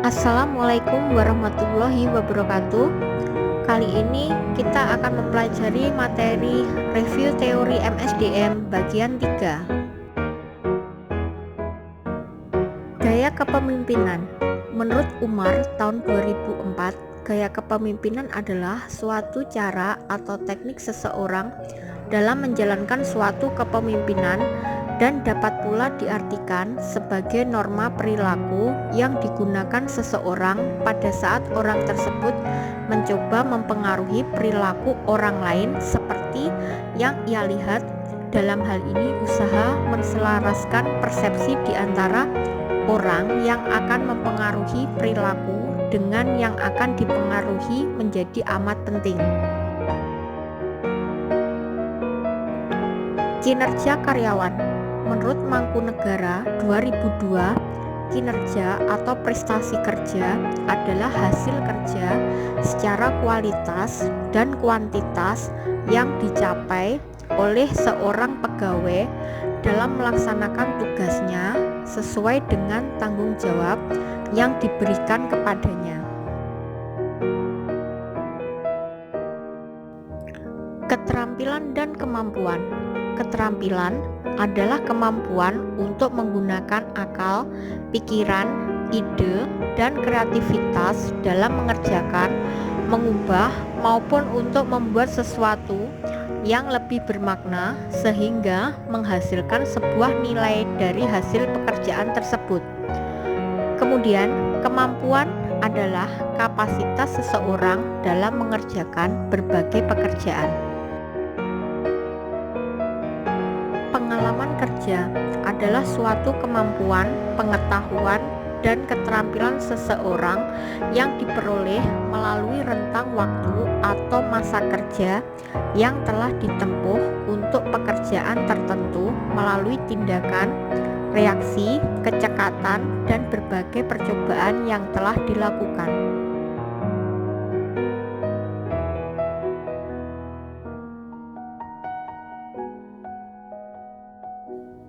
Assalamualaikum warahmatullahi wabarakatuh. Kali ini kita akan mempelajari materi review teori MSDM bagian 3. Gaya kepemimpinan. Menurut Umar tahun 2004, gaya kepemimpinan adalah suatu cara atau teknik seseorang dalam menjalankan suatu kepemimpinan dan dapat pula diartikan sebagai norma perilaku yang digunakan seseorang pada saat orang tersebut mencoba mempengaruhi perilaku orang lain seperti yang ia lihat. Dalam hal ini usaha menselaraskan persepsi di antara orang yang akan mempengaruhi perilaku dengan yang akan dipengaruhi menjadi amat penting. Kinerja karyawan. Menurut Mangkunegara 2002, kinerja atau prestasi kerja adalah hasil kerja secara kualitas dan kuantitas yang dicapai oleh seorang pegawai dalam melaksanakan tugasnya sesuai dengan tanggung jawab yang diberikan kepadanya. Keterampilan dan kemampuan. Keterampilan adalah kemampuan untuk menggunakan akal, pikiran, ide, dan kreativitas dalam mengerjakan, mengubah, maupun untuk membuat sesuatu yang lebih bermakna sehingga menghasilkan sebuah nilai dari hasil pekerjaan tersebut. Kemudian, kemampuan adalah kapasitas seseorang dalam mengerjakan berbagai pekerjaan. Pengalaman kerja adalah suatu kemampuan, pengetahuan, dan keterampilan seseorang yang diperoleh melalui rentang waktu atau masa kerja yang telah ditempuh untuk pekerjaan tertentu melalui tindakan, reaksi, kecekatan, dan berbagai percobaan yang telah dilakukan.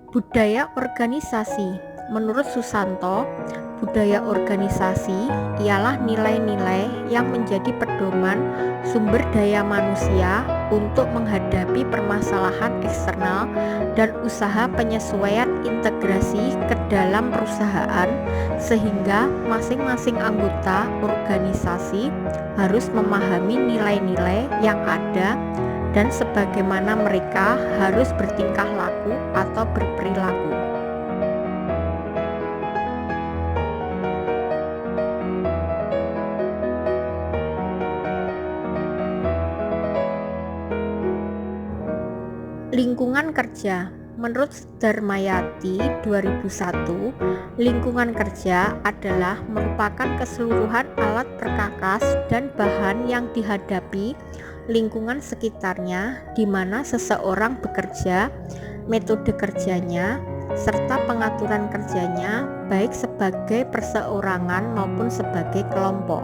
Budaya organisasi. Menurut Susanto, budaya organisasi ialah nilai-nilai yang menjadi pedoman sumber daya manusia untuk menghadapi permasalahan eksternal dan usaha penyesuaian integrasi ke dalam perusahaan, sehingga masing-masing anggota organisasi harus memahami nilai-nilai yang ada dan sebagaimana mereka harus bertingkah laku atau berperilaku. Lingkungan kerja. Menurut Darmayati 2001, lingkungan kerja adalah merupakan keseluruhan alat perkakas dan bahan yang dihadapi lingkungan sekitarnya di mana seseorang bekerja, metode kerjanya, serta pengaturan kerjanya baik sebagai perseorangan maupun sebagai kelompok.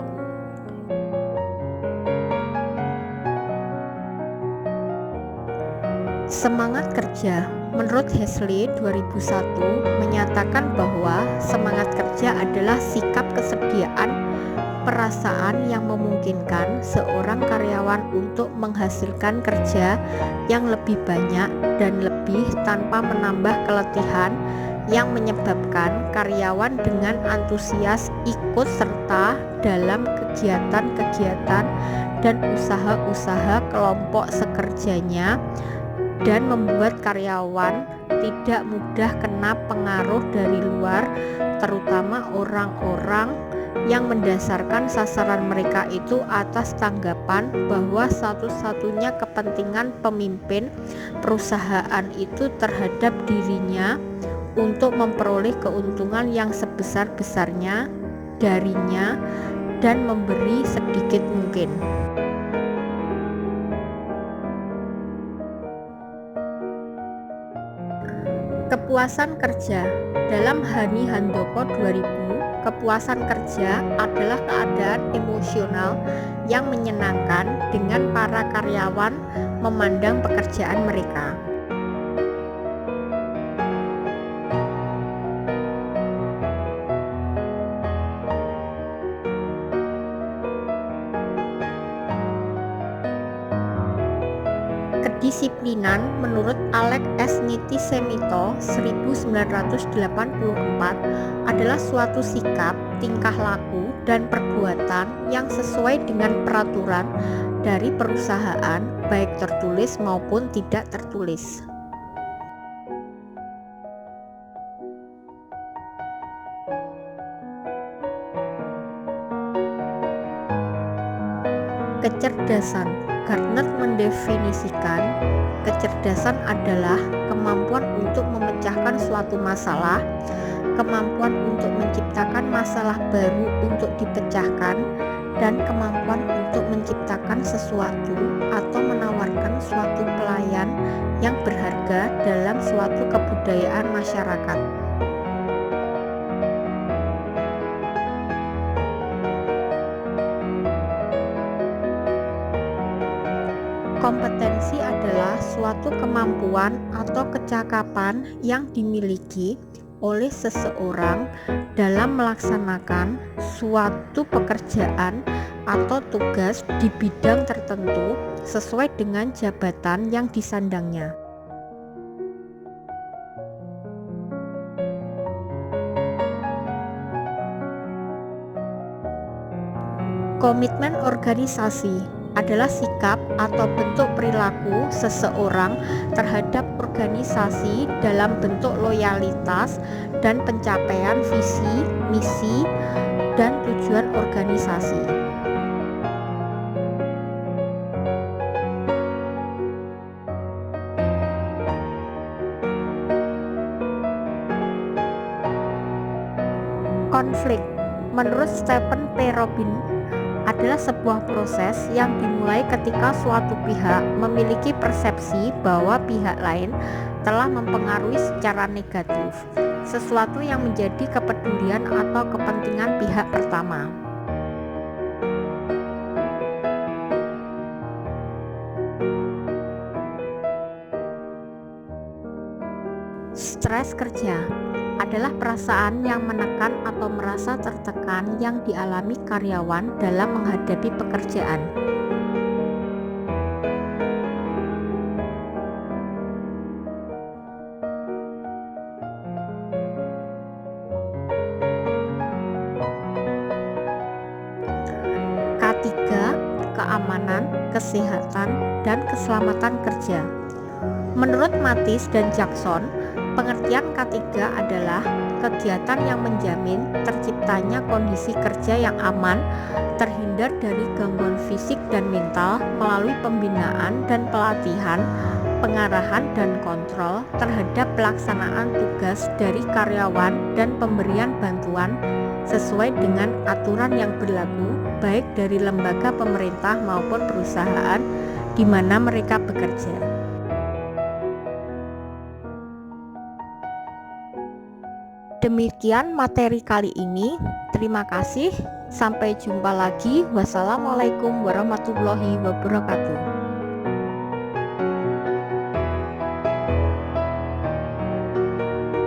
Semangat kerja. Menurut Hesley 2001 menyatakan bahwa semangat kerja adalah sikap kesediaan perasaan yang memungkinkan seorang karyawan untuk menghasilkan kerja yang lebih banyak dan lebih tanpa menambah keletihan yang menyebabkan karyawan dengan antusias ikut serta dalam kegiatan-kegiatan dan usaha-usaha kelompok sekerjanya dan membuat karyawan tidak mudah kena pengaruh dari luar, terutama orang-orang yang mendasarkan sasaran mereka itu atas tanggapan bahwa satu-satunya kepentingan pemimpin perusahaan itu terhadap dirinya untuk memperoleh keuntungan yang sebesar-besarnya darinya dan memberi sedikit mungkin. Kepuasan kerja. Dalam Hani Handoko 2000, kepuasan kerja adalah keadaan emosional yang menyenangkan dengan para karyawan memandang pekerjaan mereka. Kedisiplinan menurut Alex S. Nitisemito 1984 adalah suatu sikap, tingkah laku, dan perbuatan yang sesuai dengan peraturan dari perusahaan, baik tertulis maupun tidak tertulis. Kecerdasan. Gardner mendefinisikan kecerdasan adalah kemampuan untuk memecahkan suatu masalah, kemampuan untuk menciptakan masalah baru untuk dipecahkan, dan kemampuan untuk menciptakan sesuatu atau menawarkan suatu pelayan yang berharga dalam suatu kebudayaan masyarakat. Kompetensi adalah suatu kemampuan atau kecakapan yang dimiliki oleh seseorang dalam melaksanakan suatu pekerjaan atau tugas di bidang tertentu sesuai dengan jabatan yang disandangnya. Komitmen organisasi adalah sikap atau bentuk perilaku seseorang terhadap organisasi dalam bentuk loyalitas dan pencapaian visi, misi, dan tujuan organisasi. Konflik menurut Stephen P. Robin adalah sebuah proses yang dimulai ketika suatu pihak memiliki persepsi bahwa pihak lain telah mempengaruhi secara negatif sesuatu yang menjadi kepedulian atau kepentingan pihak pertama. Stres kerja adalah perasaan yang menekan atau merasa tertekan yang dialami karyawan dalam menghadapi pekerjaan. K3, keamanan, kesehatan, dan keselamatan kerja. Menurut Mathis dan Jackson, pengertian K3 adalah kegiatan yang menjamin terciptanya kondisi kerja yang aman, terhindar dari gangguan fisik dan mental melalui pembinaan dan pelatihan, pengarahan dan kontrol terhadap pelaksanaan tugas dari karyawan dan pemberian bantuan sesuai dengan aturan yang berlaku baik dari lembaga pemerintah maupun perusahaan di mana mereka bekerja. Demikian materi kali ini. Terima kasih. Sampai jumpa lagi. Wassalamualaikum warahmatullahi wabarakatuh.